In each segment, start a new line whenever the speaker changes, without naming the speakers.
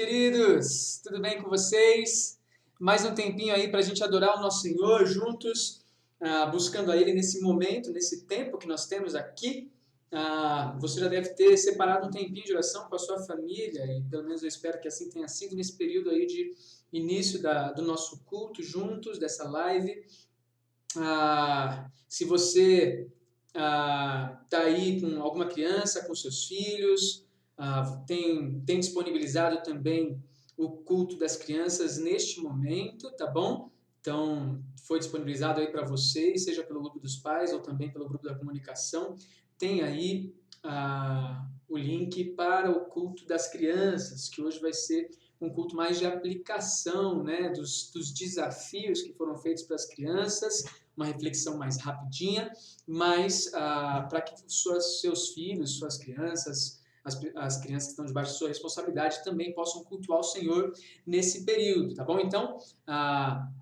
queridos, tudo bem com vocês? Mais um tempinho aí para a gente adorar o nosso Senhor juntos, buscando a Ele nesse momento, nesse tempo que nós temos aqui. Você já deve ter separado um tempinho de oração com a sua família, e pelo menos eu espero que assim tenha sido nesse período aí de início do nosso culto juntos, dessa live. Se você está aí com alguma criança, com seus filhos, tem disponibilizado também o culto das crianças neste momento, tá bom? Então, foi disponibilizado aí para vocês, seja pelo grupo dos pais ou também pelo grupo da comunicação. Tem aí o link para o culto das crianças, que hoje vai ser um culto mais de aplicação, né, dos desafios que foram feitos para as crianças, uma reflexão mais rapidinha, mas para que seus filhos, suas crianças, as crianças que estão debaixo de sua responsabilidade também possam cultuar o Senhor nesse período, tá bom? Então,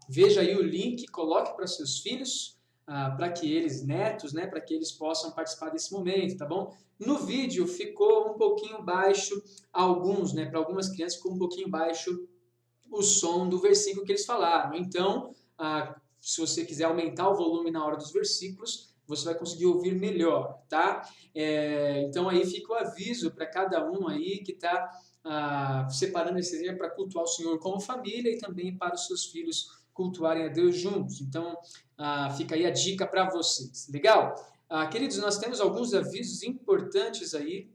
veja aí o link, coloque para seus filhos, para que eles, netos, né, para que eles possam participar desse momento, tá bom? No vídeo ficou um pouquinho baixo, para algumas crianças ficou um pouquinho baixo o som do versículo que eles falaram. Então, se você quiser aumentar o volume na hora dos versículos, você vai conseguir ouvir melhor, tá? Então aí fica o aviso para cada um aí que está separando esse dia para cultuar o Senhor como família e também para os seus filhos cultuarem a Deus juntos. Então, fica aí a dica para vocês. Legal? Queridos, nós temos alguns avisos importantes aí.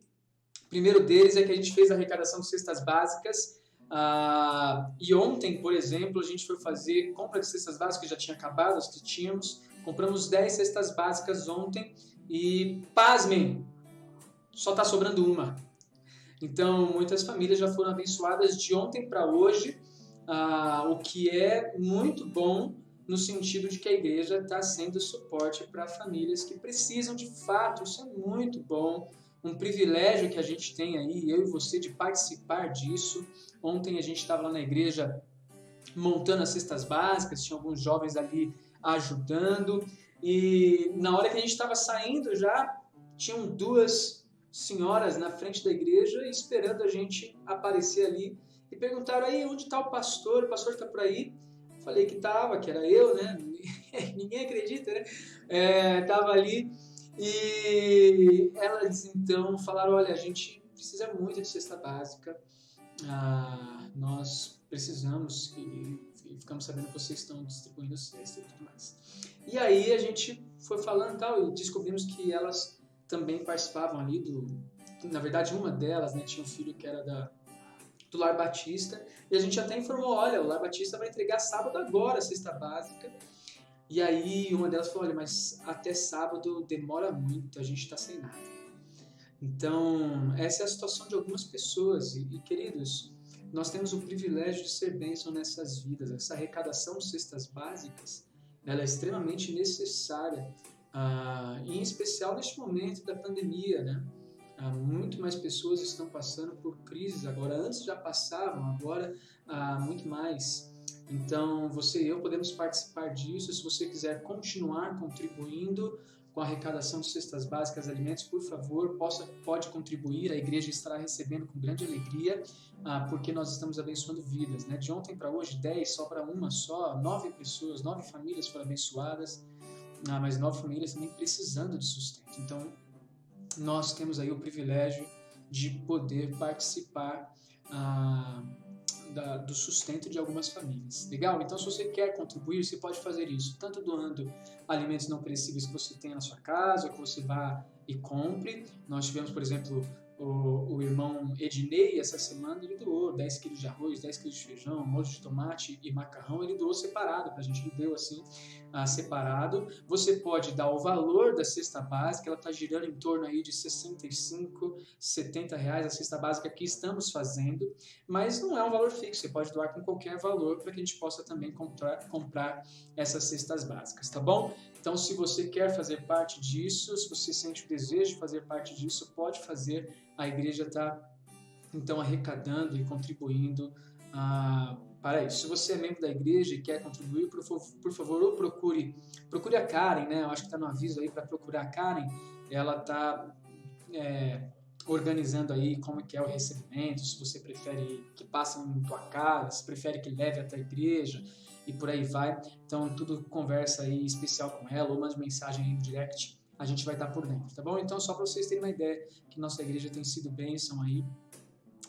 O primeiro deles é que a gente fez a arrecadação de cestas básicas. E ontem, por exemplo, a gente foi fazer compra de cestas básicas, já tinha acabado as que tínhamos. Compramos 10 cestas básicas ontem e, pasmem, só está sobrando uma. Então, muitas famílias já foram abençoadas de ontem para hoje, o que é muito bom no sentido de que a igreja está sendo suporte para famílias que precisam de fato. Isso é muito bom, um privilégio que a gente tem aí, eu e você, de participar disso. Ontem a gente estava lá na igreja montando as cestas básicas, tinha alguns jovens ali ajudando, e na hora que a gente estava saindo já, tinham duas senhoras na frente da igreja esperando a gente aparecer ali, e perguntaram aí, onde está o pastor está por aí? Falei que estava, que era eu, né? Ninguém acredita, né? Estava ali, e elas então falaram, olha, a gente precisa muito de cesta básica, nós precisamos e ficamos sabendo que vocês estão distribuindo cesta e tudo mais. E aí a gente foi falando tal, e descobrimos que elas também participavam ali na verdade uma delas, né, tinha um filho que era do Lar Batista, e a gente até informou, olha, o Lar Batista vai entregar sábado agora a cesta básica. E aí uma delas falou, olha, mas até sábado demora muito, a gente está sem nada. Então, essa é a situação de algumas pessoas. E, queridos, nós temos o privilégio de ser bênção nessas vidas. Essa arrecadação de cestas básicas, ela é extremamente necessária, em especial neste momento da pandemia, né? Muito mais pessoas estão passando por crises agora. Antes já passavam, agora muito mais. Então, você e eu podemos participar disso. Se você quiser continuar contribuindo com a arrecadação de cestas básicas, alimentos, por favor, pode contribuir. A igreja estará recebendo com grande alegria, porque nós estamos abençoando vidas, né? De ontem para hoje, 10, só para uma só, 9 pessoas, 9 famílias foram abençoadas, mas 9 famílias também precisando de sustento. Então, nós temos aí o privilégio de poder participar do sustento de algumas famílias. Legal? Então, se você quer contribuir, você pode fazer isso, tanto doando alimentos não perecíveis que você tenha na sua casa, que você vá e compre. Nós tivemos, por exemplo, o irmão Ednei, essa semana, ele doou 10 quilos de arroz, 10 quilos de feijão, molho de tomate e macarrão, ele doou separado para a gente, ele deu assim, separado. Você pode dar o valor da cesta básica, ela está girando em torno aí de R$65, R$70 a cesta básica que estamos fazendo, mas não é um valor fixo, você pode doar com qualquer valor para que a gente possa também comprar essas cestas básicas, tá bom? Então, se você quer fazer parte disso, se você sente o desejo de fazer parte disso, pode fazer. A igreja está, então, arrecadando e contribuindo para isso. Se você é membro da igreja e quer contribuir, por favor, ou procure a Karen, né? Eu acho que está no aviso aí para procurar a Karen. Ela está organizando aí como que é o recebimento, se você prefere que passe em tua casa, se prefere que leve até a igreja e por aí vai. Então, tudo conversa aí especial com ela, ou mande mensagem aí no direct, a gente vai estar por dentro, tá bom? Então, só para vocês terem uma ideia que nossa igreja tem sido bênção aí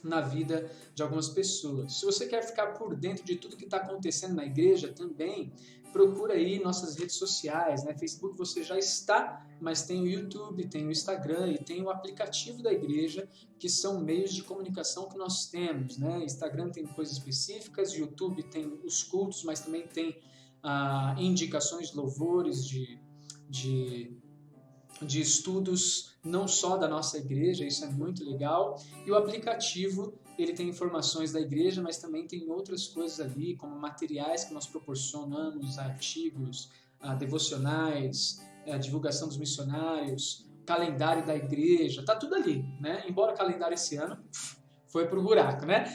na vida de algumas pessoas. Se você quer ficar por dentro de tudo que está acontecendo na igreja também, procura aí nossas redes sociais, né? Facebook você já está, mas tem o YouTube, tem o Instagram e tem o aplicativo da igreja, que são meios de comunicação que nós temos, né? Instagram tem coisas específicas, YouTube tem os cultos, mas também tem indicações, louvores de estudos, não só da nossa igreja, isso é muito legal. E o aplicativo, ele tem informações da igreja, mas também tem outras coisas ali, como materiais que nós proporcionamos, artigos, devocionais, a divulgação dos missionários, calendário da igreja, tá tudo ali, né? Embora o calendário esse ano foi pro buraco, né?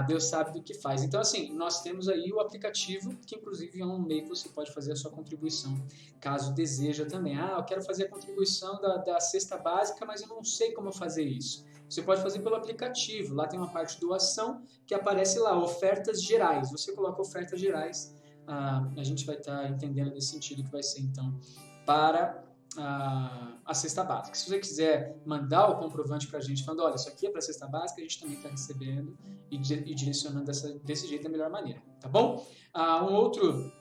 Deus sabe do que faz. Então, assim, nós temos aí o aplicativo, que inclusive é um meio que você pode fazer a sua contribuição, caso deseja também. Eu quero fazer a contribuição da cesta básica, mas eu não sei como fazer isso. Você pode fazer pelo aplicativo, lá tem uma parte de doação que aparece lá, ofertas gerais. Você coloca ofertas gerais, a gente vai estar entendendo nesse sentido que vai ser, então, para a cesta básica. Se você quiser mandar o comprovante para a gente, falando, olha, isso aqui é para a cesta básica, a gente também está recebendo e direcionando desse jeito da melhor maneira, tá bom? Um outro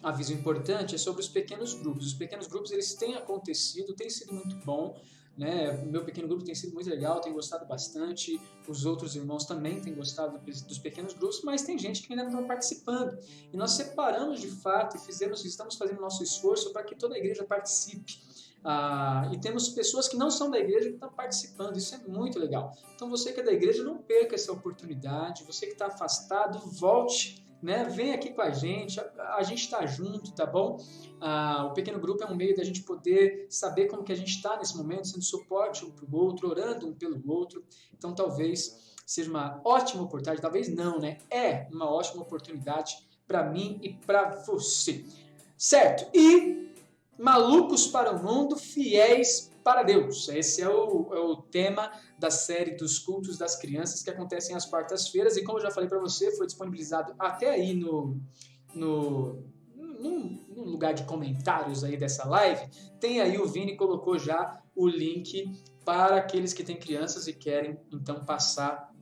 aviso importante é sobre os pequenos grupos. Os pequenos grupos, eles têm acontecido, tem sido muito bom, né? O meu pequeno grupo tem sido muito legal, tenho gostado bastante, os outros irmãos também têm gostado dos pequenos grupos, mas tem gente que ainda não está participando. E nós separamos de fato e estamos fazendo nosso esforço para que toda a igreja participe. E temos pessoas que não são da igreja que estão participando, isso é muito legal. Então você que é da igreja, não perca essa oportunidade, você que está afastado, volte, né? Vem aqui com a gente está junto, tá bom? O pequeno grupo é um meio da gente poder saber como que a gente está nesse momento, sendo suporte um para o outro, orando um pelo outro. Então talvez seja uma ótima oportunidade, talvez não, né? É uma ótima oportunidade para mim e para você, certo? E malucos para o mundo, fiéis para Deus. Esse é o tema da série dos cultos das crianças que acontecem às quartas-feiras e como eu já falei para você, foi disponibilizado até aí no lugar de comentários aí dessa live, tem aí o Vini colocou já o link para aqueles que têm crianças e querem então passar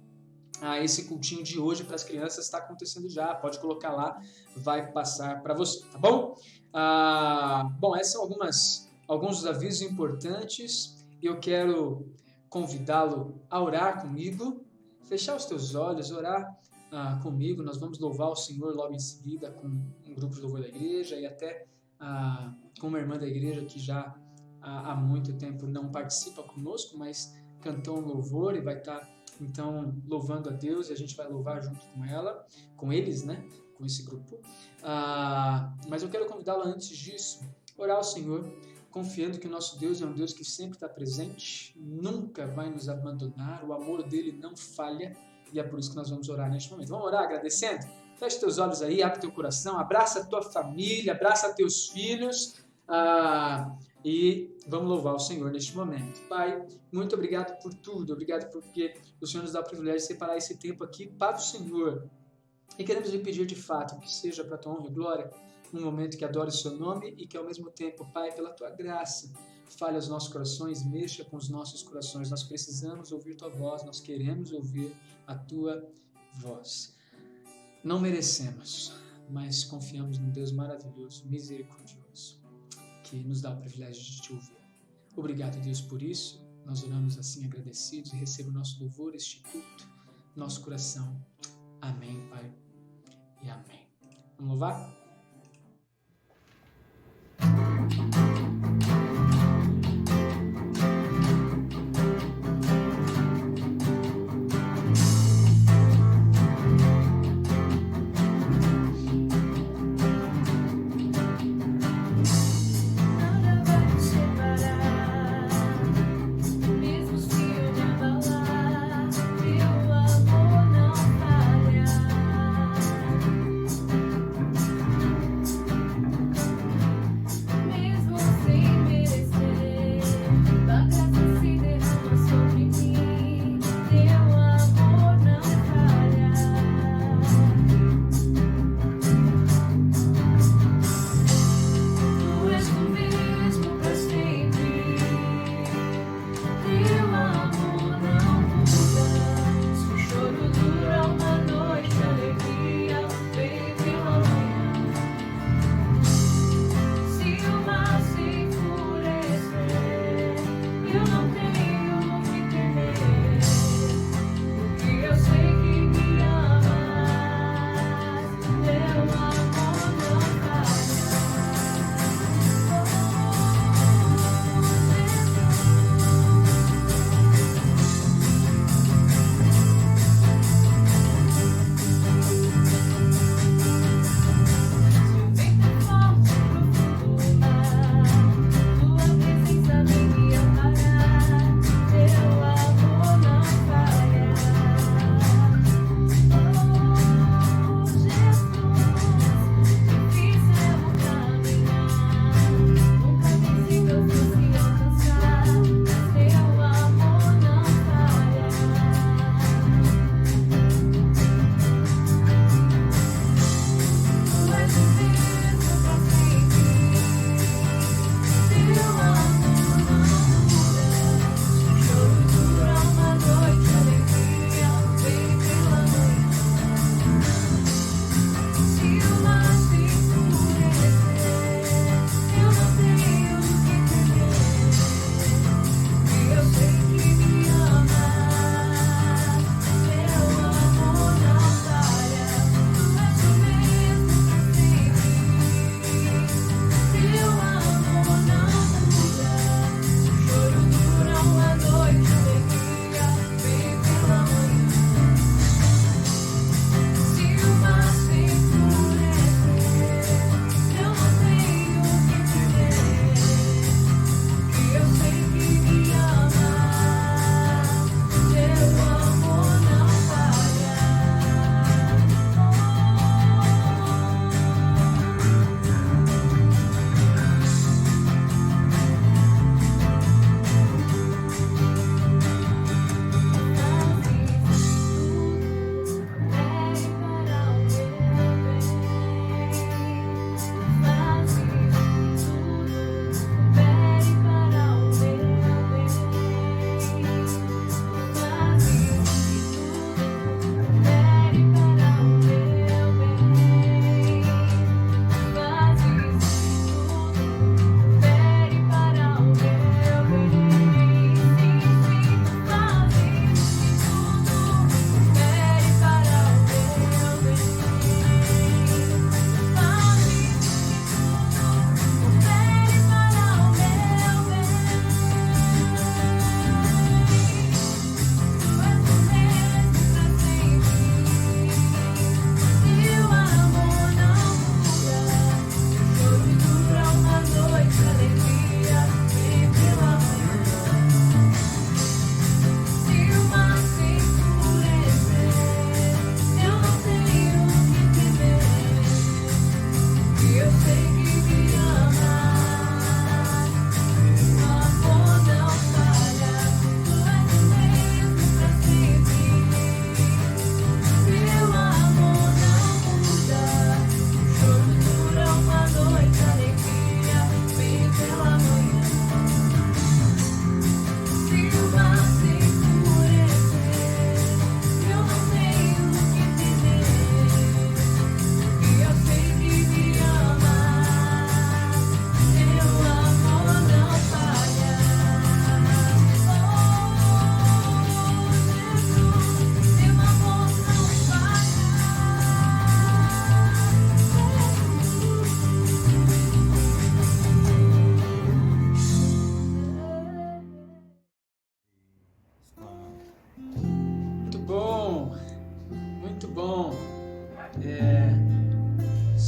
esse cultinho de hoje para as crianças, está acontecendo já, pode colocar lá, vai passar para você, tá bom? Bom, esses são alguns dos avisos importantes. Eu quero convidá-lo a orar comigo, fechar os teus olhos, orar comigo. Nós vamos louvar o Senhor logo em seguida com um grupo de louvor da igreja e até com uma irmã da igreja que já há muito tempo não participa conosco, mas cantou um louvor e vai estar então louvando a Deus e a gente vai louvar junto com ela, com eles, né? Com esse grupo. Mas eu quero convidá-la antes disso, orar ao Senhor, confiando que o nosso Deus é um Deus que sempre está presente, nunca vai nos abandonar, o amor dele não falha, e é por isso que nós vamos orar neste momento. Vamos orar agradecendo? Feche teus olhos aí, abre teu coração, abraça a tua família, abraça teus filhos, e vamos louvar o Senhor neste momento. Pai, muito obrigado por tudo, obrigado porque o Senhor nos dá o privilégio de separar esse tempo aqui para o Senhor. E queremos lhe pedir de fato que seja para a tua honra e glória um momento que adore o seu nome e que ao mesmo tempo, Pai, pela tua graça, fale aos nossos corações, mexa com os nossos corações. Nós precisamos ouvir tua voz, nós queremos ouvir a tua voz. Não merecemos, mas confiamos num Deus maravilhoso, misericordioso, que nos dá o privilégio de te ouvir. Obrigado, Deus, por isso. Nós oramos assim agradecidos e receba o nosso louvor, este culto, nosso coração. Amém, Pai, e amém. Vamos louvar?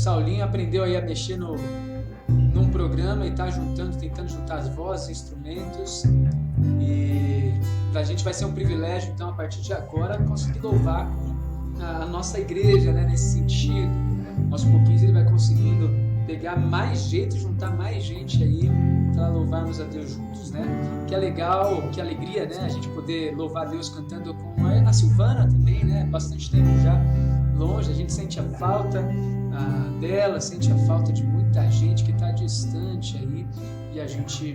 Saulinho aprendeu aí a mexer num programa e está tentando juntar as vozes, instrumentos, e para a gente vai ser um privilégio, então, a partir de agora, conseguir louvar com a nossa igreja, né, nesse sentido. Aos pouquinhos ele vai conseguindo pegar mais jeito, juntar mais gente aí para louvarmos a Deus juntos, né? Que é legal, que alegria, né? A gente poder louvar a Deus cantando com a Silvana também, né? Bastante tempo já longe, a gente sente a falta dela, sente a falta de muita gente que está distante aí, e a gente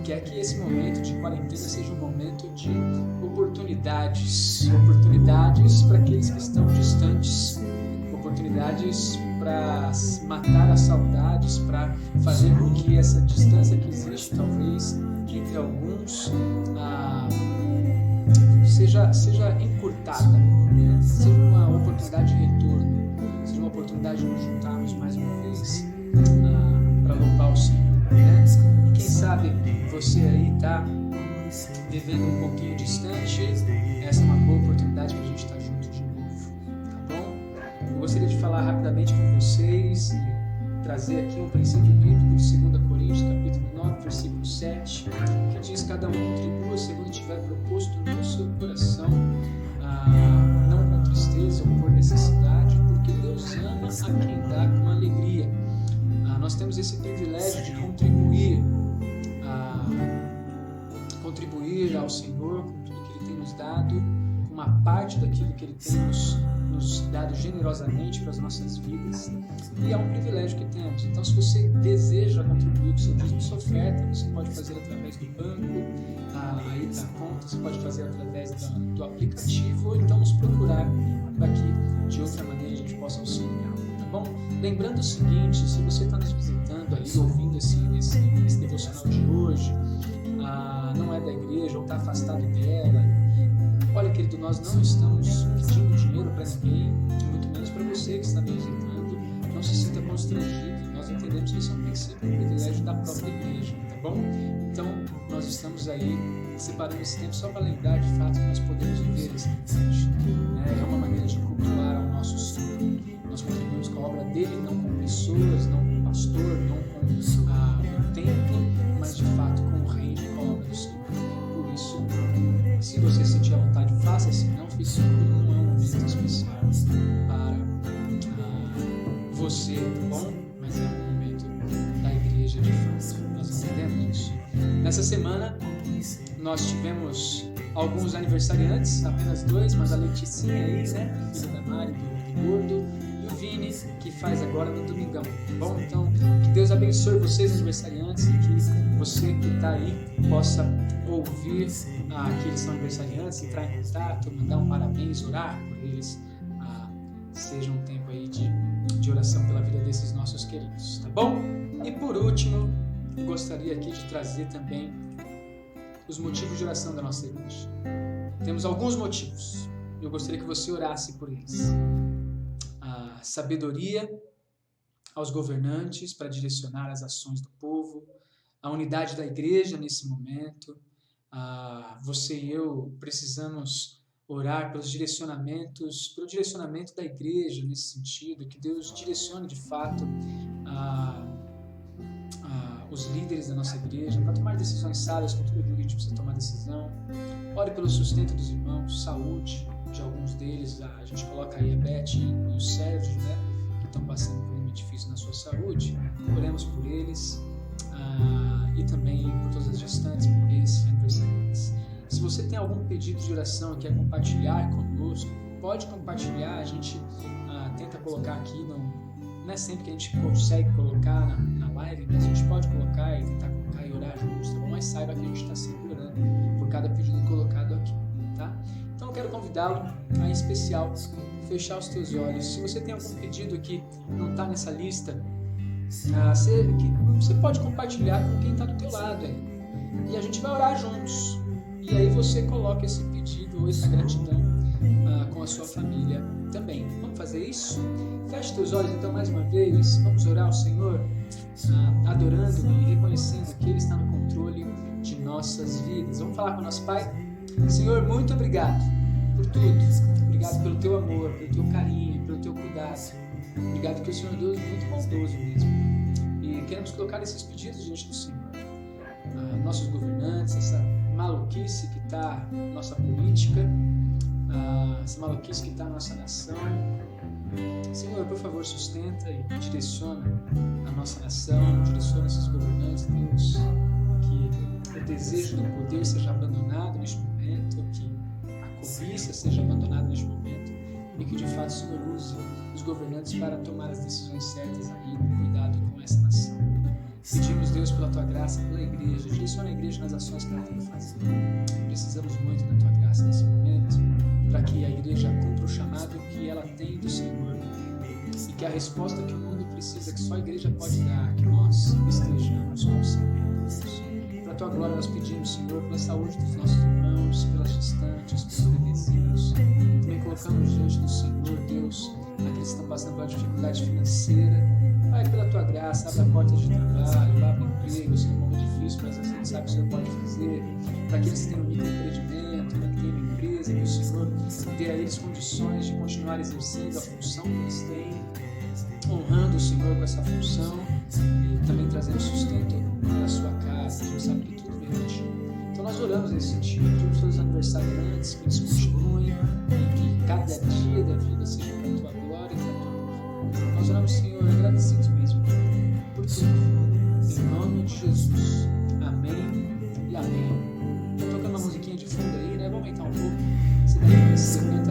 quer que esse momento de quarentena seja um momento de oportunidades para aqueles que estão distantes, oportunidades oportunidades para matar as saudades, para fazer com que essa distância que existe, talvez, entre alguns, seja encurtada, né? Seja uma oportunidade de retorno, seja uma oportunidade de nos juntarmos mais uma vez para louvar o Senhor, né? E quem sabe você aí está vivendo um pouquinho distante, essa é uma boa oportunidade para a gente estar junto de novo, tá bom? Eu gostaria de falar rapidamente com vocês e trazer aqui um princípio bíblico de 2 Coríntios, capítulo 9, versículo 7, que diz: cada um contribua segundo tiver proposto no seu coração, não com tristeza ou por necessidade, porque Deus ama a quem dá com alegria. Nós temos esse privilégio de contribuir ao Senhor com tudo que Ele tem nos dado, uma parte daquilo que Ele tem nos dado generosamente para as nossas vidas, e é um privilégio que temos. Então, se você deseja contribuir com o seu dízimo, sua oferta, você pode fazer através do banco, aí está a conta, você pode fazer através do aplicativo, ou então nos procurar para que de outra maneira a gente possa auxiliar, tá bom? Lembrando o seguinte: se você está nos visitando aí, ouvindo esse devocional de hoje, não é da igreja ou está afastado dela, olha, querido, nós não estamos pedindo dinheiro para ninguém, muito menos para você que está nos visitando. Não se sinta constrangido, nós entendemos que isso é um princípio, um privilégio da própria igreja, tá bom? Então, nós estamos aí separando esse tempo só para lembrar de fato que nós podemos viver esse presente, né? É uma maneira de cultuar ao nosso Senhor. Nós contribuímos com a obra dele, não com pessoas, não com pastor, não com o templo, mas de fato com o reino e com a obra do Senhor. Por isso, se você sentir a vontade, faça, se não, fique tranquilo, não é um momento especial para você, tá bom? Mas é um momento da igreja de fato. Nós entendemos isso. Nessa semana, nós tivemos alguns aniversariantes, apenas 2, mas a Leticinha aí, né, filha da Mari, do Gordo, e o Vini, que faz agora no domingão, tá bom? Então, que Deus abençoe vocês, aniversariantes, e que você que está aí possa ouvir que eles são aniversariantes, entrar em contato, mandar um parabéns, orar por eles, seja um tempo aí de oração pela vida desses nossos queridos, tá bom? E por último, gostaria aqui de trazer também os motivos de oração da nossa igreja. Temos alguns motivos, eu gostaria que você orasse por eles. A sabedoria aos governantes para direcionar as ações do povo, a unidade da igreja nesse momento. Você e eu precisamos orar pelo direcionamento da igreja nesse sentido, que Deus direcione de fato os líderes da nossa igreja para tomar decisões sábias com tudo aquilo que a gente precisa tomar decisão. Ore pelo sustento dos irmãos, saúde de alguns deles. A gente coloca aí a Beth e o Sérgio, né, que estão passando por um momento difícil na sua saúde. Oremos por eles e também por todas as gestantes, bebês e aniversariantes. Se você tem algum pedido de oração e quer compartilhar conosco, pode compartilhar. A gente tenta colocar aqui, não é sempre que a gente consegue colocar na live, mas a gente pode colocar e tentar colocar e orar juntos, tá bom? Mas saiba que a gente está sempre orando por cada pedido colocado aqui, tá? Então eu quero convidá-lo a, em especial, fechar os teus olhos. Se você tem algum pedido que não está nessa lista, você pode compartilhar com quem está do teu lado aí. E a gente vai orar juntos. E aí você coloca esse pedido ou essa gratidão com a sua família também. Vamos fazer isso? Feche teus olhos então mais uma vez. Vamos orar ao Senhor, adorando e reconhecendo que Ele está no controle de nossas vidas. Vamos falar com o nosso Pai? Senhor, muito obrigado por tudo. Obrigado pelo teu amor, pelo teu carinho, pelo teu cuidado. Obrigado que o Senhor é Deus muito bondoso mesmo. E queremos colocar esses pedidos diante do Senhor. Nossos governantes, essa maluquice que está na nossa política, essa maluquice que está na nossa nação. Senhor, por favor, sustenta e direciona a nossa nação, direciona esses governantes, Deus, que o desejo do poder seja abandonado neste momento, que a cobiça seja abandonada neste momento e que de fato o Senhor use os governantes para tomar as decisões certas aí no cuidado com essa nação. Pedimos, Deus, pela Tua graça, pela igreja, direciona a igreja nas ações que ela tem que fazer. Precisamos muito da Tua graça nesse momento, para que a igreja cumpra o chamado que ela tem do Senhor que a resposta que o mundo precisa, que só a igreja pode dar, que nós estejamos com o Senhor, Deus. Para a tua glória nós pedimos, Senhor, pela saúde dos nossos irmãos, pelas gestantes, pelos bebezinhos. Também colocamos diante do Senhor, Deus, aqueles que estão passando pela dificuldade financeira. Pai, pela tua graça, abre a porta de trabalho, abre emprego. Isso é um momento difícil, mas a gente sabe que o Senhor pode fazer. Para aqueles que têm um microempreendimento, que têm uma empresa, que o Senhor dê a eles condições de continuar exercendo a função que eles têm, honrando o Senhor com essa função e também trazendo sustento para a sua casa. A gente sabe que tudo vem de ti. Então nós oramos nesse sentido, pedimos pelos aniversariantes, que eles continuem e que cada dia da vida seja para a tua glória e para a tua honra. Nós oramos, Senhor, agradecidos mesmo por tudo. Em nome de Jesus. Amém e amém. Estou tocando uma musiquinha de fundo aí, né? Vamos aumentar um pouco. Você deve conhecer, canta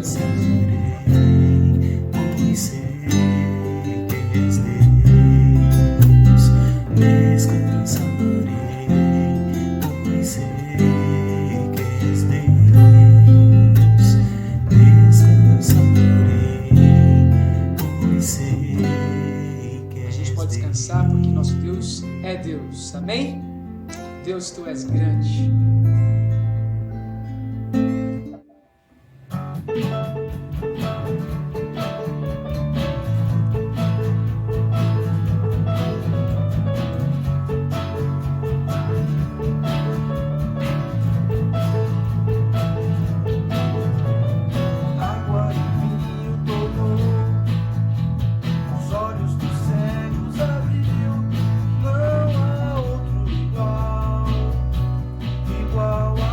a gente pode descansar porque nosso Deus é Deus. Amém? Deus, tu és grande.
Igual a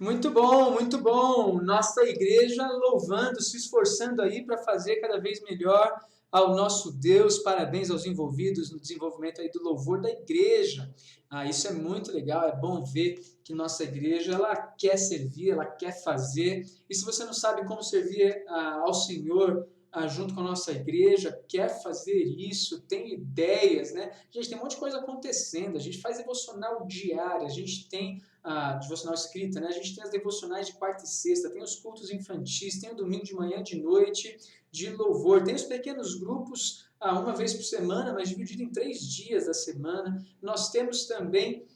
Muito bom, muito bom. Nossa igreja louvando, se esforçando aí para fazer cada vez melhor ao nosso Deus. Parabéns aos envolvidos no desenvolvimento aí do louvor da igreja. Isso é muito legal, é bom ver que nossa igreja ela quer servir, ela quer fazer. E se você não sabe como servir ao Senhor junto com a nossa igreja, quer fazer isso, tem ideias, né? Gente, tem um monte de coisa acontecendo. A gente faz devocional diária, a gente tem devocional escrita, né? A gente tem as devocionais de quarta e sexta, tem os cultos infantis, tem o domingo de manhã, de noite, de louvor, tem os pequenos grupos uma vez por semana, mas dividido em 3 dias da semana. Nós temos também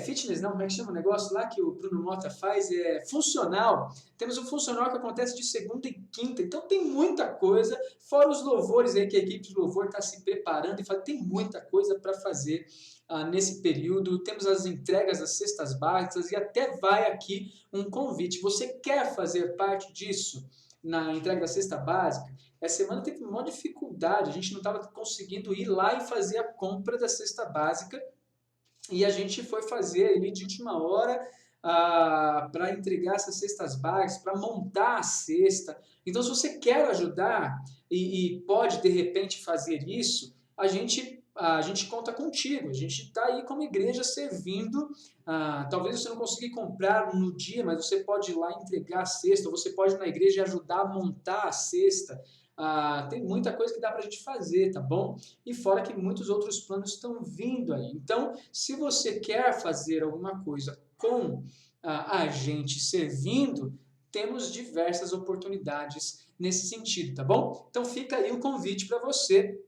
fitness, não, como é que chama o negócio lá que o Bruno Mota faz? Funcional. Temos o funcional que acontece de segunda e quinta, então tem muita coisa, fora os louvores aí que a equipe de louvor está se preparando e tem muita coisa para fazer nesse período. Temos as entregas das cestas básicas e até vai aqui um convite. Você quer fazer parte disso? Na entrega da cesta básica, essa semana teve uma dificuldade, a gente não estava conseguindo ir lá e fazer a compra da cesta básica, e a gente foi fazer ali de última hora para entregar essas cestas básicas, para montar a cesta. Então, se você quer ajudar e pode, de repente, fazer isso, a gente conta contigo. A gente está aí como igreja servindo. Talvez você não consiga comprar no dia, mas você pode ir lá entregar a cesta, ou você pode ir na igreja e ajudar a montar a cesta. Tem muita coisa que dá para a gente fazer, tá bom? E fora que muitos outros planos estão vindo aí. Então, se você quer fazer alguma coisa com a gente servindo, temos diversas oportunidades nesse sentido, tá bom? Então fica aí o convite para você,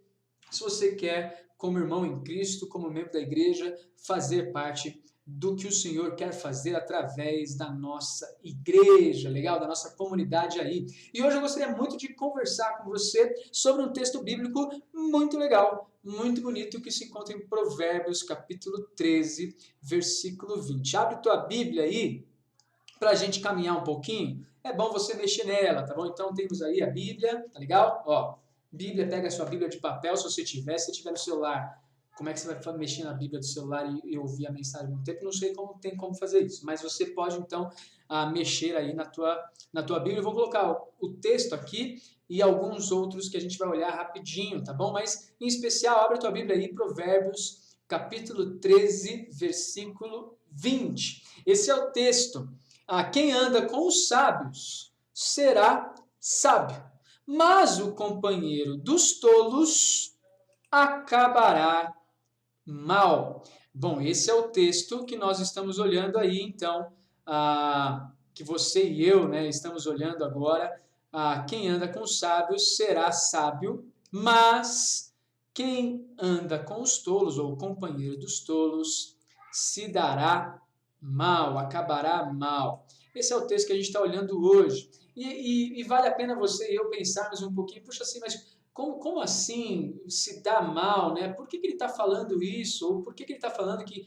se você quer, como irmão em Cristo, como membro da igreja, fazer parte do que o Senhor quer fazer através da nossa igreja, legal? Da nossa comunidade aí. E hoje eu gostaria muito de conversar com você sobre um texto bíblico muito legal, muito bonito, que se encontra em Provérbios, capítulo 13, versículo 20. Abre tua Bíblia aí, para a gente caminhar um pouquinho. É bom você mexer nela, tá bom? Então temos aí a Bíblia, tá legal? Ó, Bíblia, pega a sua Bíblia de papel, se você tiver no celular. Como é que você vai mexer na Bíblia do celular e ouvir a mensagem no tempo? Não sei como tem como fazer isso, mas você pode então mexer aí na tua Bíblia. Eu vou colocar o texto aqui e alguns outros que a gente vai olhar rapidinho, tá bom? Mas em especial, abre a tua Bíblia aí, Provérbios, capítulo 13, versículo 20. Esse é o texto. Quem anda com os sábios será sábio, mas o companheiro dos tolos acabará mal. Bom, esse é o texto que nós estamos olhando aí, então, que você e eu, né, estamos olhando agora. Quem anda com os sábios será sábio, mas quem anda com os tolos, ou o companheiro dos tolos, se dará mal, acabará mal. Esse é o texto que a gente está olhando hoje. E vale a pena você e eu pensarmos um pouquinho, puxa assim, mas como assim se dá mal, né? Por que ele está falando isso? Ou por que ele está falando que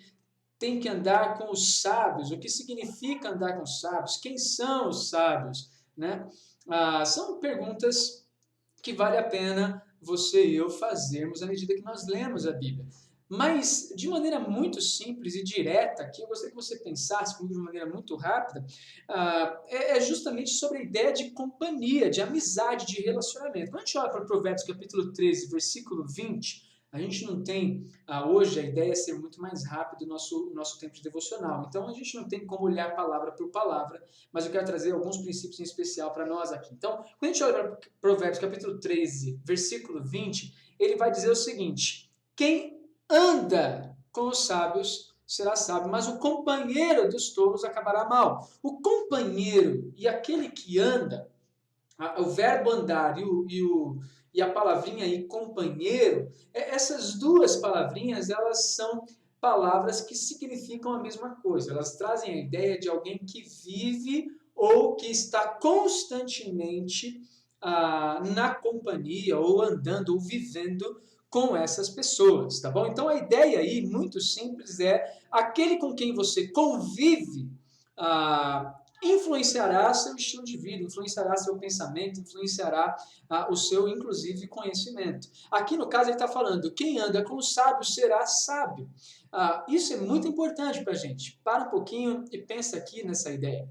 tem que andar com os sábios? O que significa andar com os sábios? Quem são os sábios? Né? São perguntas que vale a pena você e eu fazermos à medida que nós lemos a Bíblia. Mas, de maneira muito simples e direta, aqui eu gostaria que você pensasse comigo de maneira muito rápida, é justamente sobre a ideia de companhia, de amizade, de relacionamento. Quando a gente olha para Provérbios capítulo 13, versículo 20, a gente não tem, hoje a ideia é ser muito mais rápido o nosso tempo de devocional. Então a gente não tem como olhar palavra por palavra, mas eu quero trazer alguns princípios em especial para nós aqui. Então, quando a gente olha para Provérbios capítulo 13, versículo 20, ele vai dizer o seguinte: quem anda com os sábios será sábio, mas o companheiro dos tolos acabará mal. O companheiro e aquele que anda, o verbo andar e a palavrinha aí, companheiro, essas duas palavrinhas, elas são palavras que significam a mesma coisa. Elas trazem a ideia de alguém que vive ou que está constantemente na companhia, ou andando, ou vivendo com essas pessoas, tá bom? Então a ideia aí, muito simples, é aquele com quem você convive influenciará seu estilo de vida, influenciará seu pensamento, influenciará o seu, inclusive, conhecimento. Aqui, no caso, ele está falando, quem anda com o sábio será sábio. Isso é muito importante para a gente. Para um pouquinho e pensa aqui nessa ideia.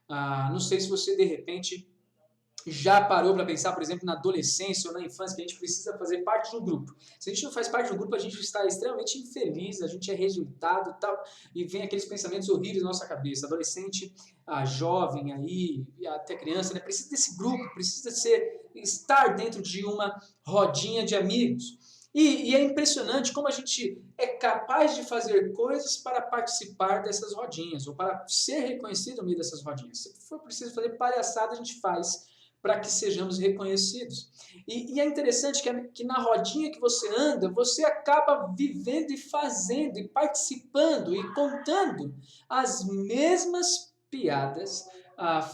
Não sei se você, de repente, já parou para pensar, por exemplo, na adolescência ou na infância, que a gente precisa fazer parte de um grupo. Se a gente não faz parte de um grupo, a gente está extremamente infeliz, a gente é rejeitado e tal, e vem aqueles pensamentos horríveis na nossa cabeça. Adolescente, jovem aí, e até criança, né, precisa desse grupo, precisa estar dentro de uma rodinha de amigos. E é impressionante como a gente é capaz de fazer coisas para participar dessas rodinhas, ou para ser reconhecido no meio dessas rodinhas. Se for preciso fazer palhaçada, a gente faz para que sejamos reconhecidos. E é interessante que na rodinha que você anda, você acaba vivendo e fazendo, e participando, e contando as mesmas piadas,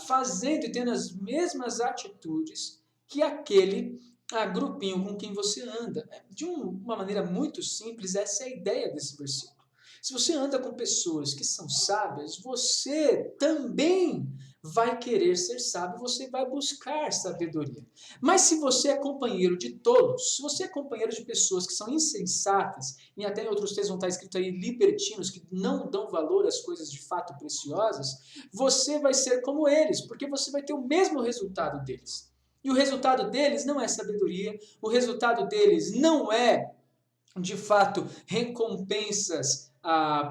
fazendo e tendo as mesmas atitudes que aquele grupinho com quem você anda. De uma maneira muito simples, essa é a ideia desse versículo. Se você anda com pessoas que são sábias, você também vai querer ser sábio, você vai buscar sabedoria. Mas se você é companheiro de tolos, se você é companheiro de pessoas que são insensatas, e até em outros textos vão estar escrito aí libertinos, que não dão valor às coisas de fato preciosas, você vai ser como eles, porque você vai ter o mesmo resultado deles. E o resultado deles não é sabedoria, o resultado deles não é, de fato, recompensas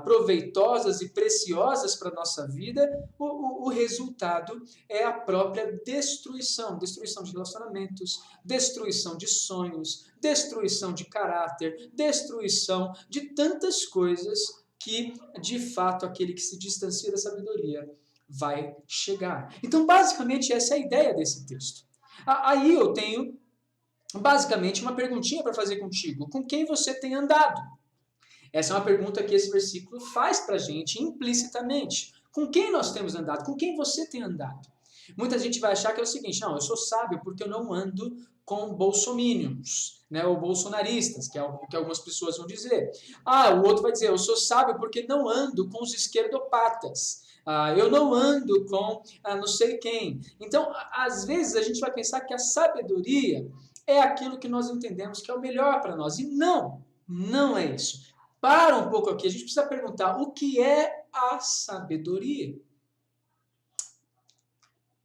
proveitosas e preciosas para a nossa vida. O resultado é a própria destruição de relacionamentos, destruição de sonhos, destruição de caráter, destruição de tantas coisas que, de fato, aquele que se distancia da sabedoria vai chegar. Então, basicamente, essa é a ideia desse texto. Aí eu tenho basicamente uma perguntinha para fazer contigo. Com quem você tem andado? Essa é uma pergunta que esse versículo faz para a gente implicitamente. Com quem nós temos andado? Com quem você tem andado? Muita gente vai achar que é o seguinte, não, eu sou sábio porque eu não ando com bolsominions, né, ou bolsonaristas, que é o que algumas pessoas vão dizer. O outro vai dizer, eu sou sábio porque não ando com os esquerdopatas. Eu não ando com não sei quem. Então, às vezes a gente vai pensar que a sabedoria é aquilo que nós entendemos que é o melhor para nós. E não é isso. Para um pouco aqui, a gente precisa perguntar o que é a sabedoria?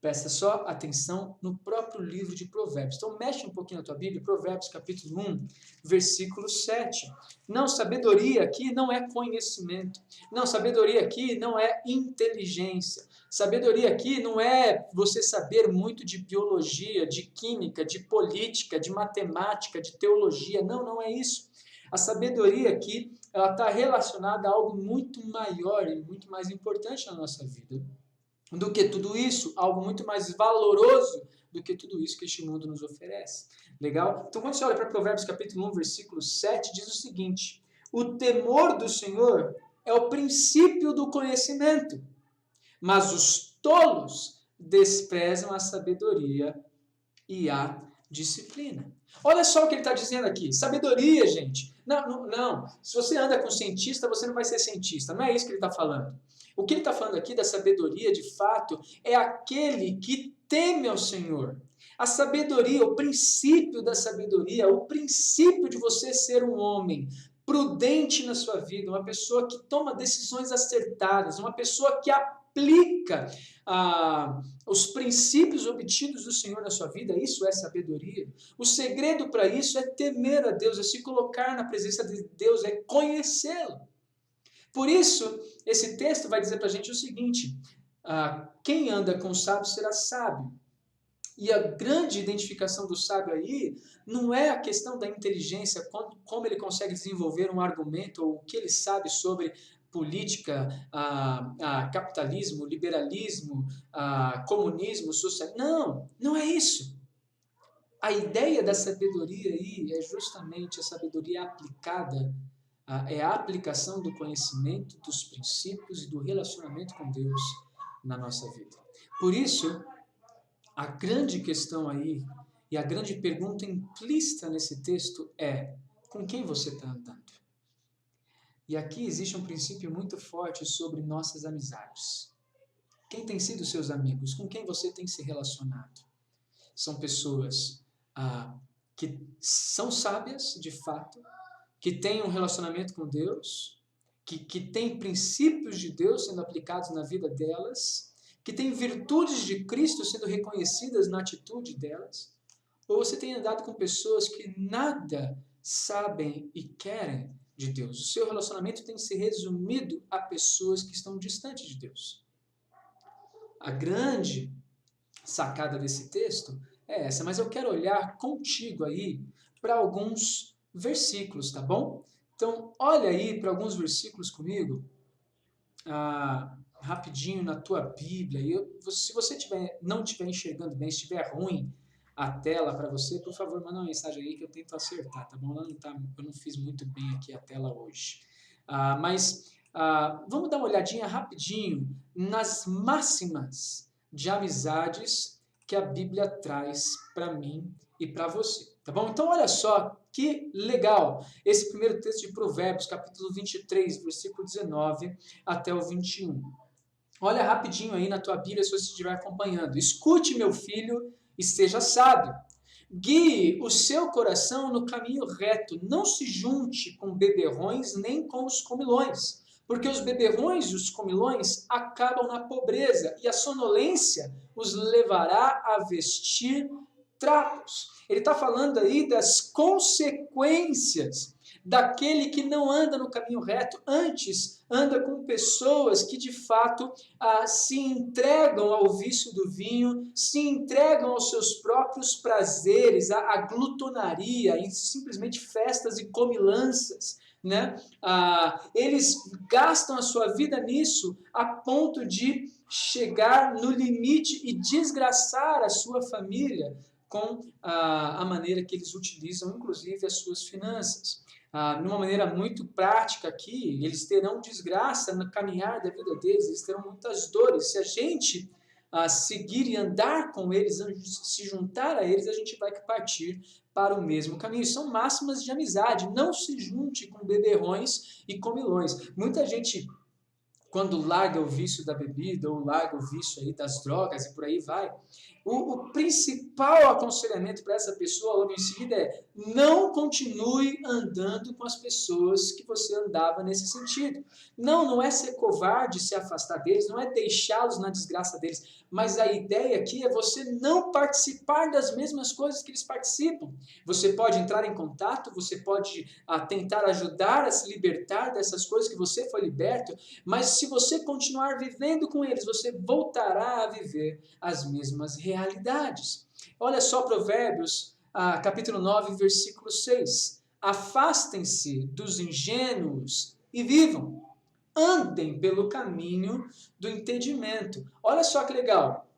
Presta só atenção no próprio livro de Provérbios. Então, mexe um pouquinho na tua Bíblia, Provérbios capítulo 1, versículo 7. Não, sabedoria aqui não é conhecimento. Não, sabedoria aqui não é inteligência. Sabedoria aqui não é você saber muito de biologia, de química, de política, de matemática, de teologia. Não é isso. A sabedoria aqui, ela está relacionada a algo muito maior e muito mais importante na nossa vida do que tudo isso, algo muito mais valoroso do que tudo isso que este mundo nos oferece. Legal? Então, quando você olha para Provérbios capítulo 1, versículo 7, diz o seguinte: o temor do Senhor é o princípio do conhecimento, mas os tolos desprezam a sabedoria e a disciplina. Olha só o que ele está dizendo aqui. Sabedoria, gente. Não. Se você anda com cientista, você não vai ser cientista. Não é isso que ele está falando. O que ele está falando aqui da sabedoria, de fato, é aquele que teme ao Senhor. A sabedoria, o princípio da sabedoria, o princípio de você ser um homem prudente na sua vida, uma pessoa que toma decisões acertadas, uma pessoa que aplica os princípios obtidos do Senhor na sua vida, isso é sabedoria. O segredo para isso é temer a Deus, é se colocar na presença de Deus, é conhecê-lo. Por isso, esse texto vai dizer para a gente o seguinte: quem anda com o sábio será sábio. E a grande identificação do sábio aí não é a questão da inteligência, como ele consegue desenvolver um argumento, ou o que ele sabe sobre política, capitalismo, liberalismo, comunismo, socialismo. Não é isso. A ideia da sabedoria aí é justamente a sabedoria aplicada, é a aplicação do conhecimento, dos princípios e do relacionamento com Deus na nossa vida. Por isso, a grande questão aí, e a grande pergunta implícita nesse texto é: com quem você está andando? E aqui existe um princípio muito forte sobre nossas amizades. Quem tem sido seus amigos? Com quem você tem se relacionado? São pessoas que são sábias, de fato, que têm um relacionamento com Deus, que têm princípios de Deus sendo aplicados na vida delas, que têm virtudes de Cristo sendo reconhecidas na atitude delas? Ou você tem andado com pessoas que nada sabem e querem de Deus? O seu relacionamento tem se resumido a pessoas que estão distantes de Deus. A grande sacada desse texto é essa, mas eu quero olhar contigo aí para alguns versículos, tá bom? Então, olha aí para alguns versículos comigo, rapidinho na tua Bíblia. Se você não estiver enxergando bem, se estiver ruim a tela para você, por favor, manda uma mensagem aí que eu tento acertar, tá bom? Eu não fiz muito bem aqui a tela hoje. Vamos dar uma olhadinha rapidinho nas máximas de amizades que a Bíblia traz para mim e para você, tá bom? Então, olha só que legal esse primeiro texto de Provérbios, capítulo 23, versículo 19 até o 21. Olha rapidinho aí na tua Bíblia, se você estiver acompanhando. Escute, meu filho, e seja sábio. Guie o seu coração no caminho reto. Não se junte com beberrões nem com os comilões, porque os beberrões e os comilões acabam na pobreza, e a sonolência os levará a vestir trapos. Ele está falando aí das consequências daquele que não anda no caminho reto, antes anda com pessoas que de fato se entregam ao vício do vinho, se entregam aos seus próprios prazeres, à glutonaria, em simplesmente festas e comilanças, né? Eles gastam a sua vida nisso a ponto de chegar no limite e desgraçar a sua família com a maneira que eles utilizam, inclusive, as suas finanças. De uma maneira muito prática aqui, eles terão desgraça no caminhar da vida deles, eles terão muitas dores. Se a gente seguir e andar com eles, se juntar a eles, a gente vai partir para o mesmo caminho. São máximas de amizade. Não se junte com beberrões e comilões. Muita gente, quando larga o vício da bebida ou larga o vício aí das drogas e por aí vai, o principal aconselhamento para essa pessoa logo em seguida é: não continue andando com as pessoas que você andava nesse sentido. Não é ser covarde se afastar deles, não é deixá-los na desgraça deles, mas a ideia aqui é você não participar das mesmas coisas que eles participam. Você pode entrar em contato, você pode tentar ajudar a se libertar dessas coisas que você foi liberto, mas se você continuar vivendo com eles, você voltará a viver as mesmas realidades. Olha só Provérbios, capítulo 9, versículo 6. Afastem-se dos ingênuos e vivam. Andem pelo caminho do entendimento. Olha só que legal.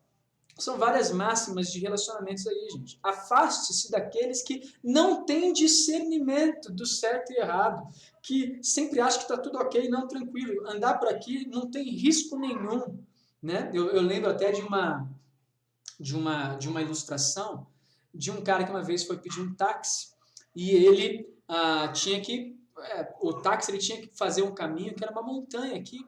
São várias máximas de relacionamentos aí, gente. Afaste-se daqueles que não têm discernimento do certo e errado, que sempre acham que está tudo ok, não, tranquilo. Andar por aqui não tem risco nenhum, né? Eu lembro até de uma ilustração de um cara que uma vez foi pedir um táxi e ele tinha que o táxi ele tinha que fazer um caminho que era uma montanha que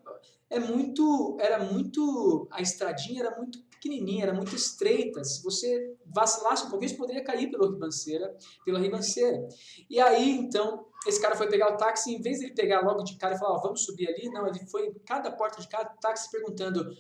a estradinha era muito pequenininha, era muito estreita. Se você vacilasse um pouquinho, você poderia cair pela ribanceira. E aí, então, esse cara foi pegar o táxi, e em vez de ele pegar logo de cara e falar, vamos subir ali, não, ele foi em cada porta de cada táxi perguntando: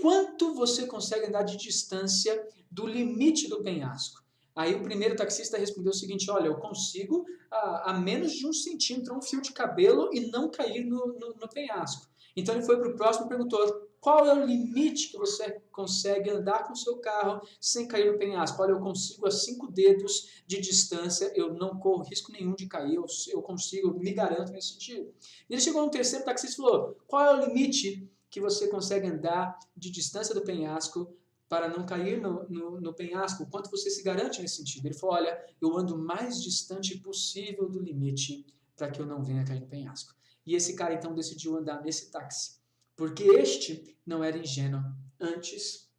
quanto você consegue andar de distância do limite do penhasco? Aí o primeiro taxista respondeu o seguinte: olha, eu consigo a menos de 1 centímetro, um fio de cabelo, e não cair no penhasco. Então ele foi para o próximo e perguntou: qual é o limite que você consegue andar com o seu carro sem cair no penhasco? Olha, eu consigo a 5 dedos de distância, eu não corro risco nenhum de cair, eu consigo, me garanto nesse sentido. E ele chegou no terceiro taxista e falou: qual é o limite que você consegue andar de distância do penhasco para não cair no penhasco? Quanto você se garante nesse sentido? Ele falou: olha, eu ando o mais distante possível do limite para que eu não venha cair no penhasco. E esse cara então decidiu andar nesse táxi, porque este não era ingênuo. Antes,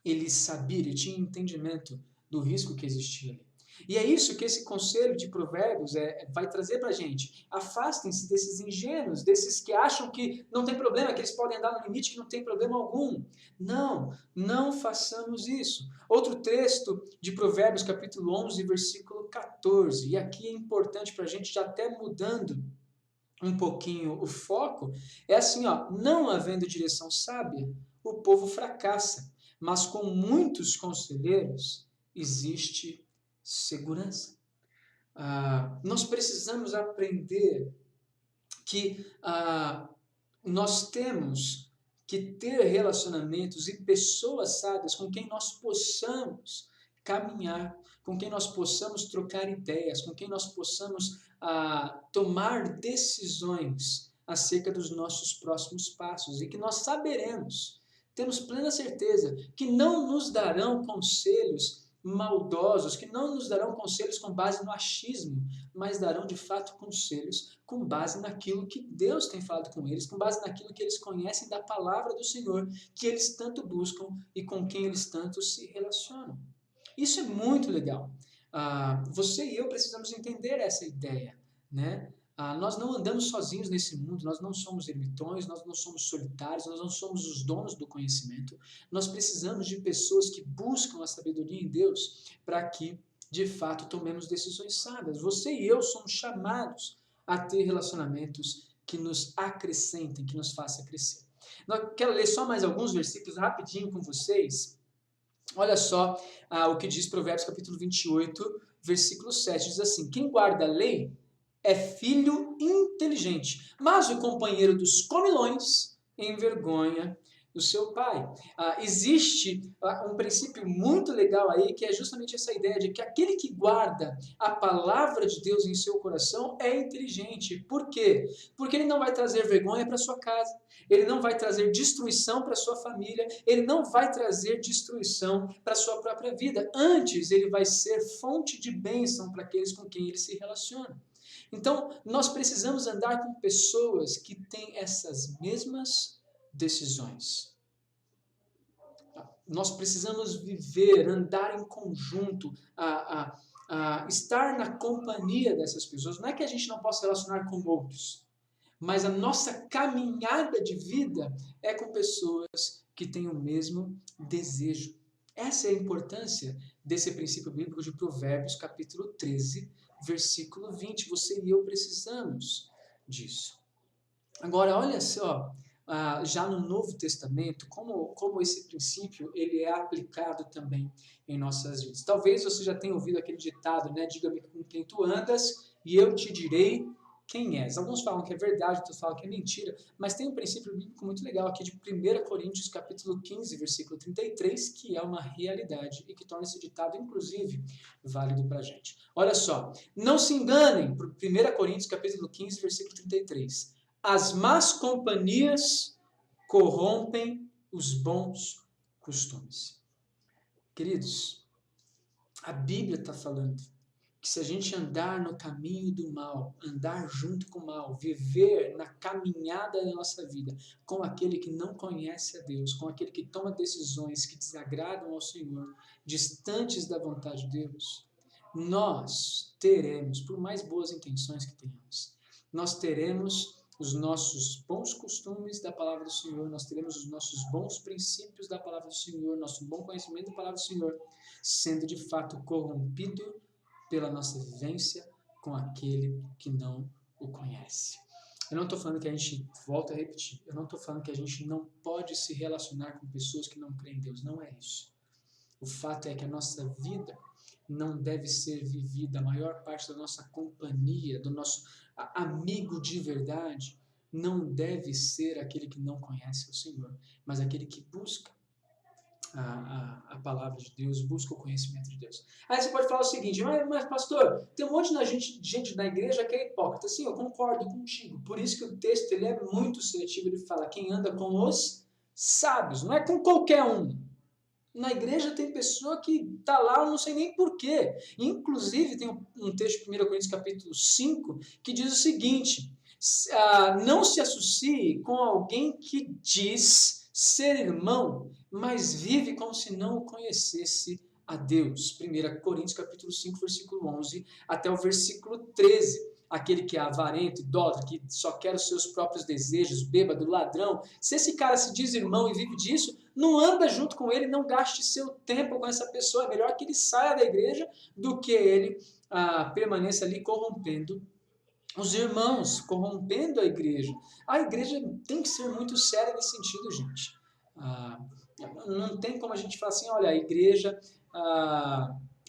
ele sabia, ele tinha entendimento do risco que existia ali. E é isso que esse conselho de Provérbios vai trazer para a gente. Afastem-se desses ingênuos, desses que acham que não tem problema, que eles podem andar no limite, que não tem problema algum. Não, não façamos isso. Outro texto de Provérbios, capítulo 11, versículo 14. E aqui é importante para a gente, já até mudando um pouquinho o foco, é assim, ó, não havendo direção sábia, o povo fracassa, mas com muitos conselheiros existe segurança. Nós precisamos aprender que nós temos que ter relacionamentos e pessoas sábias com quem nós possamos caminhar, com quem nós possamos trocar ideias, com quem nós possamos tomar decisões acerca dos nossos próximos passos e que nós saberemos, temos plena certeza que não nos darão conselhos maldosos, que não nos darão conselhos com base no achismo, mas darão de fato conselhos com base naquilo que Deus tem falado com eles, com base naquilo que eles conhecem da palavra do Senhor, que eles tanto buscam e com quem eles tanto se relacionam. Isso é muito legal. Você e eu precisamos entender essa ideia, né? Nós não andamos sozinhos nesse mundo, nós não somos ermitões, nós não somos solitários, nós não somos os donos do conhecimento. Nós precisamos de pessoas que buscam a sabedoria em Deus para que, de fato, tomemos decisões sábias. Você e eu somos chamados a ter relacionamentos que nos acrescentem, que nos façam crescer. Eu quero ler só mais alguns versículos rapidinho com vocês. Olha só o que diz Provérbios capítulo 28, versículo 7. Diz assim: quem guarda a lei é filho inteligente, mas o companheiro dos comilões envergonha o seu pai. Existe um princípio muito legal aí, que é justamente essa ideia de que aquele que guarda a palavra de Deus em seu coração é inteligente. Por quê? Porque ele não vai trazer vergonha para sua casa, ele não vai trazer destruição para sua família, ele não vai trazer destruição para sua própria vida. Antes, ele vai ser fonte de bênção para aqueles com quem ele se relaciona. Então, nós precisamos andar com pessoas que têm essas mesmas decisões. Nós precisamos viver, andar em conjunto, estar na companhia dessas pessoas. Não é que a gente não possa relacionar com outros, mas a nossa caminhada de vida é com pessoas que têm o mesmo desejo. Essa é a importância desse princípio bíblico de Provérbios, capítulo 13, versículo 20. Você e eu precisamos disso. Agora, olha só, já no Novo Testamento, como esse princípio ele é aplicado também em nossas vidas. Talvez você já tenha ouvido aquele ditado, né? Diga-me com quem tu andas e eu te direi quem és. Alguns falam que é verdade, outros falam que é mentira, mas tem um princípio bíblico muito legal aqui de 1 Coríntios capítulo 15, versículo 33, que é uma realidade e que torna esse ditado, inclusive, válido para a gente. Olha só, não se enganem, 1 Coríntios capítulo 15, versículo 33. As más companhias corrompem os bons costumes. Queridos, a Bíblia está falando que se a gente andar no caminho do mal, andar junto com o mal, viver na caminhada da nossa vida com aquele que não conhece a Deus, com aquele que toma decisões que desagradam ao Senhor, distantes da vontade de Deus, nós teremos, por mais boas intenções que tenhamos, nós teremos os nossos bons costumes da palavra do Senhor, nós teremos os nossos bons princípios da palavra do Senhor, nosso bom conhecimento da palavra do Senhor, sendo de fato corrompido pela nossa vivência com aquele que não o conhece. Eu não estou falando que a gente, volto a repetir, eu não estou falando que a gente não pode se relacionar com pessoas que não creem em Deus, não é isso. O fato é que a nossa vida não deve ser vivida, a maior parte da nossa companhia, do nosso amigo de verdade, não deve ser aquele que não conhece o Senhor, mas aquele que busca a palavra de Deus, busca o conhecimento de Deus. Aí você pode falar o seguinte, mas pastor, tem um monte de gente na igreja que é hipócrita. Sim, eu concordo contigo. Por isso que o texto ele é muito seletivo, ele fala quem anda com os sábios, não é com qualquer um. Na igreja tem pessoa que está lá, eu não sei nem porquê. Inclusive, tem um texto de 1 Coríntios capítulo 5 que diz o seguinte, não se associe com alguém que diz ser irmão, mas vive como se não o conhecesse a Deus. 1 Coríntios capítulo 5, versículo 11 até o versículo 13. Aquele que é avarento, idólatra, que só quer os seus próprios desejos, bêbado, ladrão, se esse cara se diz irmão e vive disso, não anda junto com ele, não gaste seu tempo com essa pessoa. É melhor que ele saia da igreja do que ele permaneça ali corrompendo os irmãos, corrompendo a igreja. A igreja tem que ser muito séria nesse sentido, gente. Não tem como a gente falar assim, olha, a igreja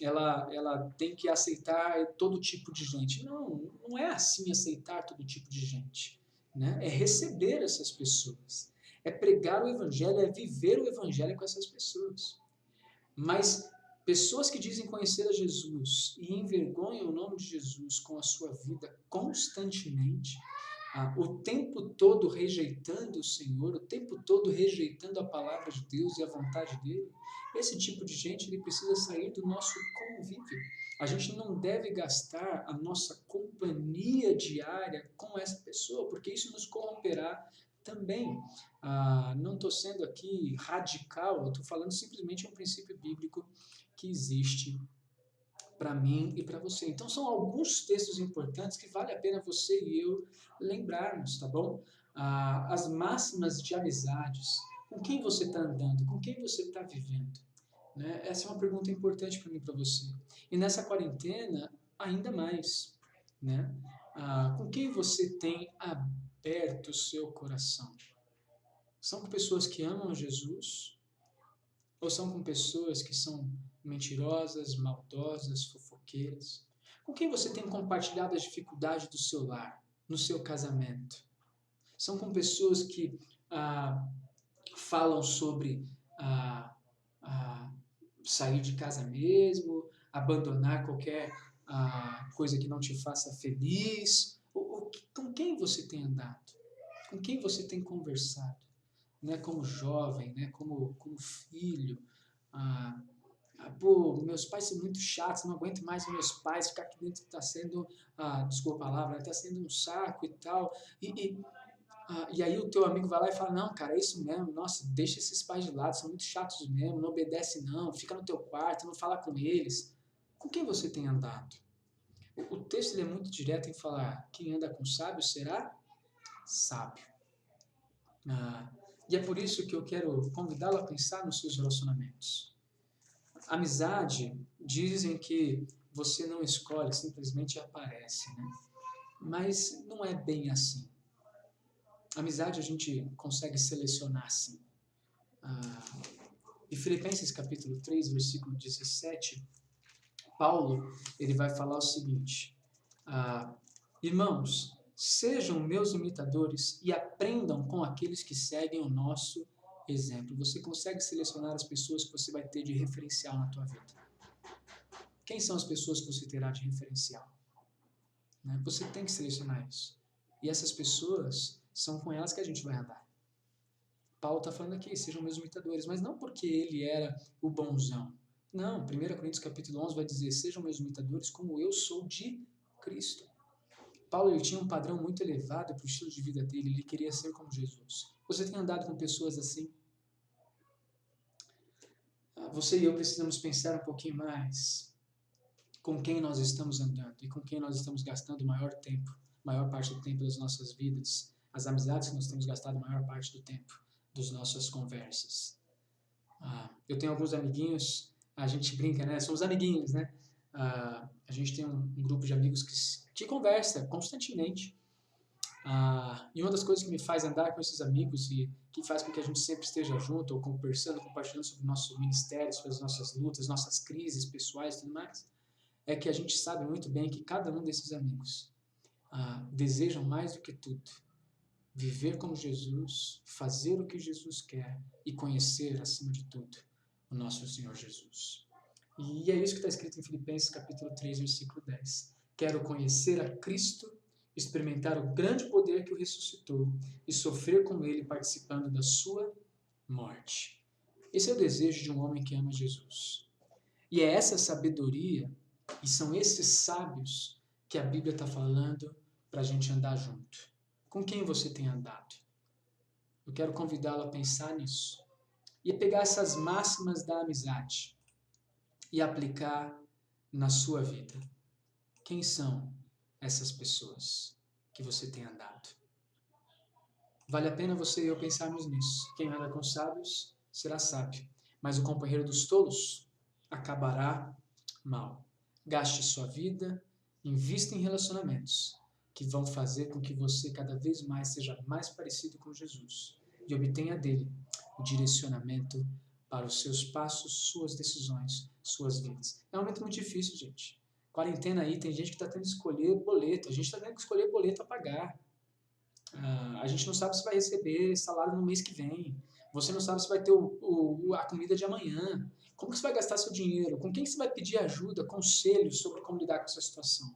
ela tem que aceitar todo tipo de gente. Não é assim aceitar todo tipo de gente. Né? É receber essas pessoas. É pregar o evangelho, é viver o evangelho com essas pessoas. Mas pessoas que dizem conhecer a Jesus e envergonham o nome de Jesus com a sua vida constantemente, o tempo todo rejeitando o Senhor, o tempo todo rejeitando a palavra de Deus e a vontade dele, esse tipo de gente ele precisa sair do nosso convívio. A gente não deve gastar a nossa companhia diária com essa pessoa, porque isso nos corromperá também. Não estou sendo aqui radical, estou falando simplesmente um princípio bíblico que existe para mim e para você. Então são alguns textos importantes que vale a pena você e eu lembrarmos, tá bom? As máximas de amizades. Com quem você está andando? Com quem você está vivendo? Né? Essa é uma pergunta importante para mim e para você. E nessa quarentena, ainda mais. Né? Com quem você tem aberto o seu coração? São com pessoas que amam Jesus ou são com pessoas que são mentirosas, maldosas, fofoqueiras? Com quem você tem compartilhado as dificuldades do seu lar, no seu casamento? São com pessoas que falam sobre sair de casa mesmo, abandonar qualquer coisa que não te faça feliz? Com quem você tem andado? Com quem você tem conversado? Né, como jovem, né, como filho. Pô, meus pais são muito chatos, não aguento mais meus pais, ficar aqui dentro está sendo, desculpa a palavra, está sendo um saco e tal. E aí o teu amigo vai lá e fala, não, cara, é isso mesmo, nossa, deixa esses pais de lado, são muito chatos mesmo, não obedece não, fica no teu quarto, não fala com eles. Com quem você tem andado? O texto ele é muito direto em falar, quem anda com sábio será sábio. E é por isso que eu quero convidá-lo a pensar nos seus relacionamentos. Amizade, dizem que você não escolhe, simplesmente aparece, né? Mas não é bem assim. Amizade a gente consegue selecionar, sim. Em Filipenses capítulo 3, versículo 17, Paulo ele vai falar o seguinte, irmãos, sejam meus imitadores e aprendam com aqueles que seguem o nosso exemplo. Você consegue selecionar as pessoas que você vai ter de referencial na tua vida. Quem são as pessoas que você terá de referencial? Né? Você tem que selecionar isso. E essas pessoas são com elas que a gente vai andar. Paulo está falando aqui, sejam meus imitadores, mas não porque ele era o bonzão. Não, 1 Coríntios capítulo 11 vai dizer, sejam meus imitadores como eu sou de Cristo. Paulo ele tinha um padrão muito elevado para o estilo de vida dele, ele queria ser como Jesus. Você tem andado com pessoas assim? Você e eu precisamos pensar um pouquinho mais com quem nós estamos andando e com quem nós estamos gastando o maior parte do tempo das nossas vidas, as amizades que nós temos gastado a maior parte do tempo das nossas conversas. Eu tenho alguns amiguinhos, a gente brinca, né? Somos amiguinhos, né? A gente tem um grupo de amigos que conversa constantemente. E uma das coisas que me faz andar com esses amigos e que faz com que a gente sempre esteja junto, ou conversando, compartilhando sobre o nosso ministério, sobre as nossas lutas, nossas crises pessoais e tudo mais, é que a gente sabe muito bem que cada um desses amigos desejam mais do que tudo viver como Jesus, fazer o que Jesus quer e conhecer, acima de tudo, o nosso Senhor Jesus. E é isso que está escrito em Filipenses capítulo 3, versículo 10. Quero conhecer a Cristo, experimentar o grande poder que o ressuscitou e sofrer com ele participando da sua morte. Esse é o desejo de um homem que ama Jesus. E é essa sabedoria, e são esses sábios que a Bíblia está falando para a gente andar junto. Com quem você tem andado? Eu quero convidá-lo a pensar nisso. E a pegar essas máximas da amizade e aplicar na sua vida. Quem são essas pessoas que você tem andado? Vale a pena você e eu pensarmos nisso. Quem anda com sábios será sábio, mas o companheiro dos tolos acabará mal. Gaste sua vida, invista em relacionamentos que vão fazer com que você cada vez mais seja mais parecido com Jesus e obtenha dele o direcionamento para os seus passos, suas decisões, suas vidas. É um momento muito difícil, gente. Quarentena aí, tem gente que está tendo que escolher boleto, a gente está tendo que escolher boleto a pagar. A gente não sabe se vai receber salário no mês que vem. Você não sabe se vai ter a comida de amanhã. Como que você vai gastar seu dinheiro? Com quem que você vai pedir ajuda, conselhos sobre como lidar com essa situação?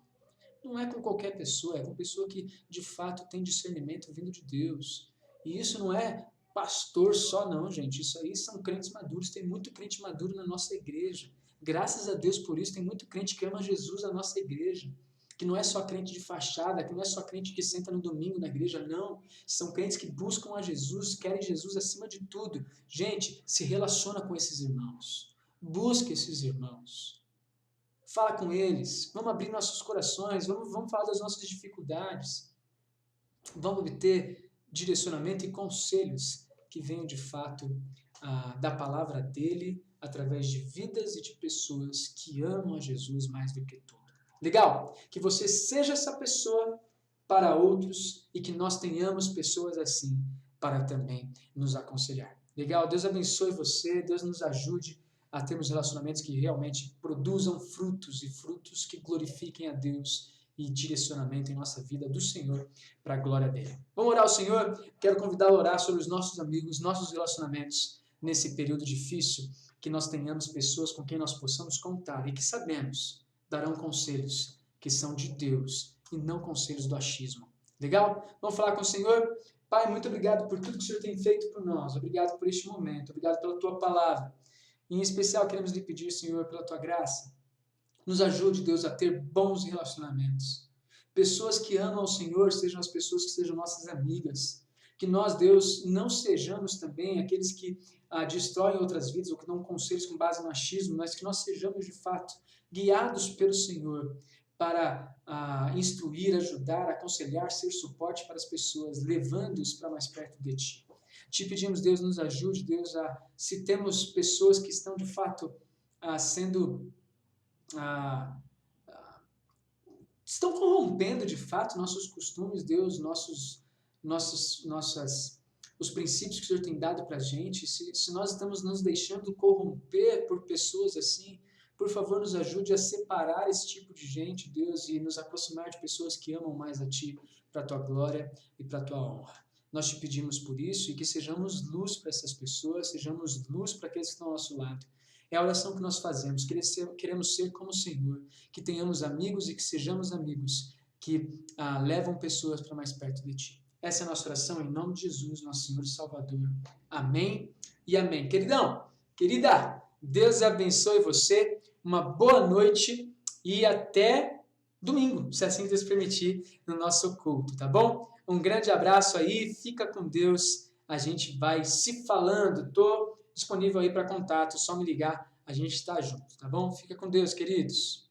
Não é com qualquer pessoa, é com pessoa que de fato tem discernimento vindo de Deus. E isso não é pastor só não, gente. Isso aí são crentes maduros. Tem muito crente maduro na nossa igreja. Graças a Deus por isso, tem muito crente que ama Jesus na nossa igreja. Que não é só crente de fachada, que não é só crente que senta no domingo na igreja, não. São crentes que buscam a Jesus, querem Jesus acima de tudo. Gente, se relaciona com esses irmãos. Busca esses irmãos. Fala com eles. Vamos abrir nossos corações, vamos falar das nossas dificuldades. Vamos obter direcionamento e conselhos que venham de fato da palavra dele, através de vidas e de pessoas que amam a Jesus mais do que tudo. Legal? Que você seja essa pessoa para outros e que nós tenhamos pessoas assim para também nos aconselhar. Legal? Deus abençoe você, Deus nos ajude a termos relacionamentos que realmente produzam frutos e frutos que glorifiquem a Deus e direcionamento em nossa vida do Senhor para a glória dele. Vamos orar ao Senhor? Quero convidá-lo a orar sobre os nossos amigos, nossos relacionamentos nesse período difícil, que nós tenhamos pessoas com quem nós possamos contar e que sabemos darão conselhos que são de Deus e não conselhos do achismo. Legal? Vamos falar com o Senhor? Pai, muito obrigado por tudo que o Senhor tem feito por nós. Obrigado por este momento. Obrigado pela Tua palavra. Em especial, queremos lhe pedir, Senhor, pela Tua graça. Nos ajude, Deus, a ter bons relacionamentos. Pessoas que amam ao Senhor sejam as pessoas que sejam nossas amigas. Que nós, Deus, não sejamos também aqueles que destroem outras vidas ou que dão conselhos com base no achismo, mas que nós sejamos, de fato, guiados pelo Senhor para instruir, ajudar, aconselhar, ser suporte para as pessoas, levando-os para mais perto de Ti. Te pedimos, Deus, nos ajude, Deus, se temos pessoas que estão, de fato, estão corrompendo, de fato, nossos costumes, Deus, os princípios que o Senhor tem dado para a gente, se nós estamos nos deixando corromper por pessoas assim, por favor, nos ajude a separar esse tipo de gente, Deus, e nos aproximar de pessoas que amam mais a Ti, para a Tua glória e para a Tua honra. Nós te pedimos por isso e que sejamos luz para essas pessoas, sejamos luz para aqueles que estão ao nosso lado. É a oração que nós fazemos, queremos ser como o Senhor, que tenhamos amigos e que sejamos amigos que levam pessoas para mais perto de Ti. Essa é a nossa oração em nome de Jesus, nosso Senhor e Salvador. Amém e amém. Queridão, querida, Deus abençoe você, uma boa noite e até domingo, se assim Deus permitir, no nosso culto, tá bom? Um grande abraço aí, fica com Deus, a gente vai se falando, tô disponível aí para contato, só me ligar, a gente está junto, tá bom? Fica com Deus, queridos.